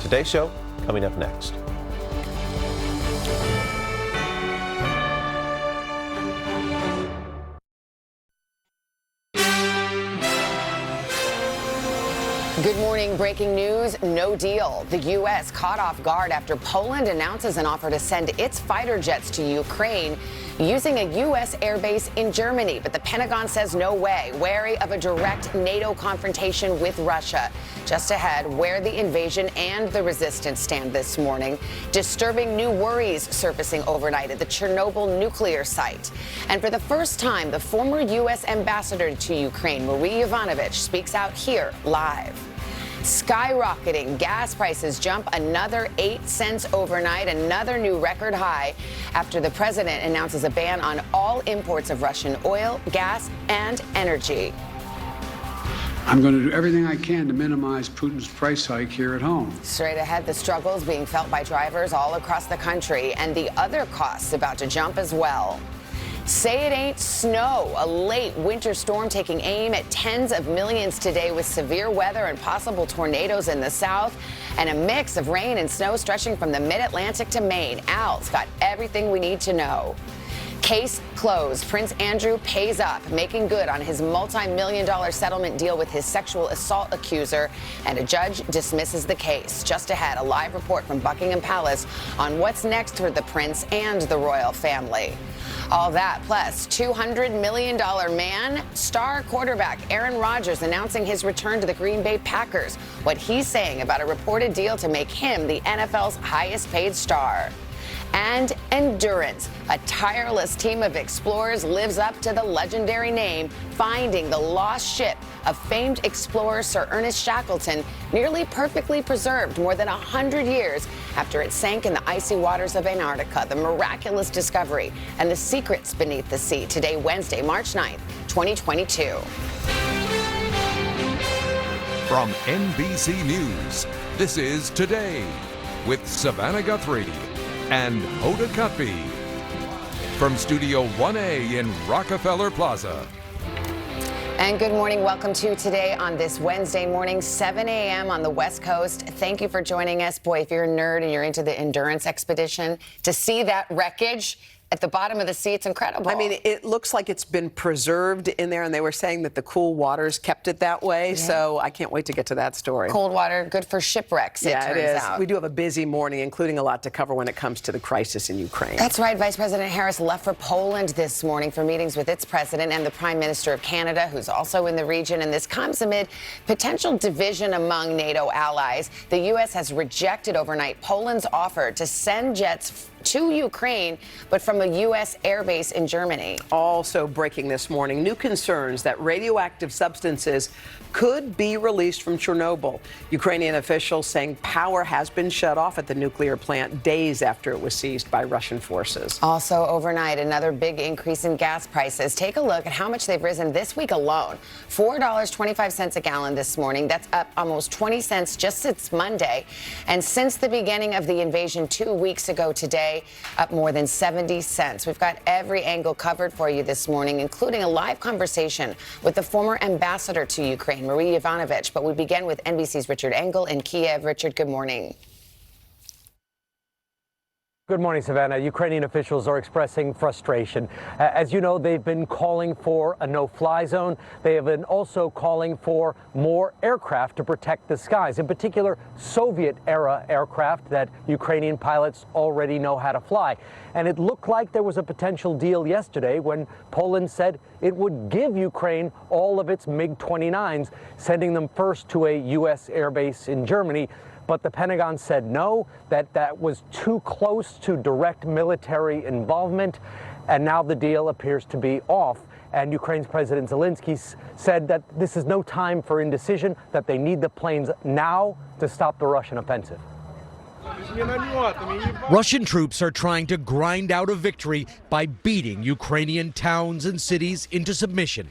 Today's show coming up next. Good morning. Breaking news, no deal. The U.S. caught off guard after Poland announces an offer to send its fighter jets to Ukraine using a U.S. airbase in Germany. But the Pentagon says no way, wary of a direct NATO confrontation with Russia. Just ahead, where the invasion and the resistance stand this morning. Disturbing new worries surfacing overnight at the Chernobyl nuclear site. And for the first time, the former U.S. ambassador to Ukraine, Marie Yovanovitch, speaks out here live. Skyrocketing gas prices jump another 8 cents overnight, another new record high after the president announces a ban on all imports of Russian oil, gas, and energy. I'm going to do everything I can to minimize Putin's price hike here at home. Straight ahead, the struggles being felt by drivers all across the country and the other costs about to jump as well. Say it ain't snow. A late winter storm taking aim at tens of millions today with severe weather and possible tornadoes in the south and a mix of rain and snow stretching from the mid-Atlantic to Maine. Al's got everything we need to know. Case closed. Prince Andrew pays up, making good on his multi-million-dollar settlement deal with his sexual assault accuser, and a judge dismisses the case. Just ahead, a live report from Buckingham Palace on what's next for the prince and the royal family. All that, plus $200 million man, star quarterback Aaron Rodgers announcing his return to the Green Bay Packers. What he's saying about a reported deal to make him the NFL's highest paid star. And endurance. A tireless team of explorers lives up to the legendary name, finding the lost ship of famed explorer Sir Ernest Shackleton, nearly perfectly preserved more than 100 years after it sank in the icy waters of Antarctica. The miraculous discovery and the secrets beneath the sea. Today, Wednesday, March 9th, 2022. From NBC News, this is Today with Savannah Guthrie and Hoda Kotb from Studio 1A in Rockefeller Plaza. And good morning. Welcome to Today on this Wednesday morning, 7 a.m. on the West Coast. Thank you for joining us. Boy, if you're a nerd and you're into the endurance expedition, to see that wreckage at the bottom of the sea, it's incredible. I mean, it looks like it's been preserved in there, and they were saying that the cool waters kept it that way, so I can't wait to get to that story. Cold water, good for shipwrecks, it turns out. We do have a busy morning, including a lot to cover when it comes to the crisis in Ukraine. That's right. Vice President Harris left for Poland this morning for meetings with its president and the Prime Minister of Canada, who's also in the region, and this comes amid potential division among NATO allies. The U.S. has rejected overnight Poland's offer to send jets to Ukraine, but from a U.S. airbase in Germany. Also breaking this morning, new concerns that radioactive substances could be released from Chernobyl. Ukrainian officials saying power has been shut off at the nuclear plant days after it was seized by Russian forces. Also overnight, another big increase in gas prices. Take a look at how much they've risen this week alone. $4.25 a gallon this morning. That's up almost 20 cents just since Monday. And since the beginning of the invasion 2 weeks ago today, up more than 70 cents. We've got every angle covered for you this morning, including a live conversation with the former ambassador to Ukraine, Marie Yovanovitch. But we begin with NBC's Richard Engel in Kiev. Richard, good morning. Good morning, Savannah. Ukrainian officials are expressing frustration. As you know, they've been calling for a no-fly zone. They have been also calling for more aircraft to protect the skies, in particular Soviet-era aircraft that Ukrainian pilots already know how to fly. And it looked like there was a potential deal yesterday when Poland said it would give Ukraine all of its MiG-29s, sending them first to a U.S. airbase in Germany. But the Pentagon said no, that was too close to direct military involvement, and now the deal appears to be off. And Ukraine's President Zelensky said that this is no time for indecision, that they need the planes now to stop the Russian offensive. Russian troops are trying to grind out a victory by beating Ukrainian towns and cities into submission.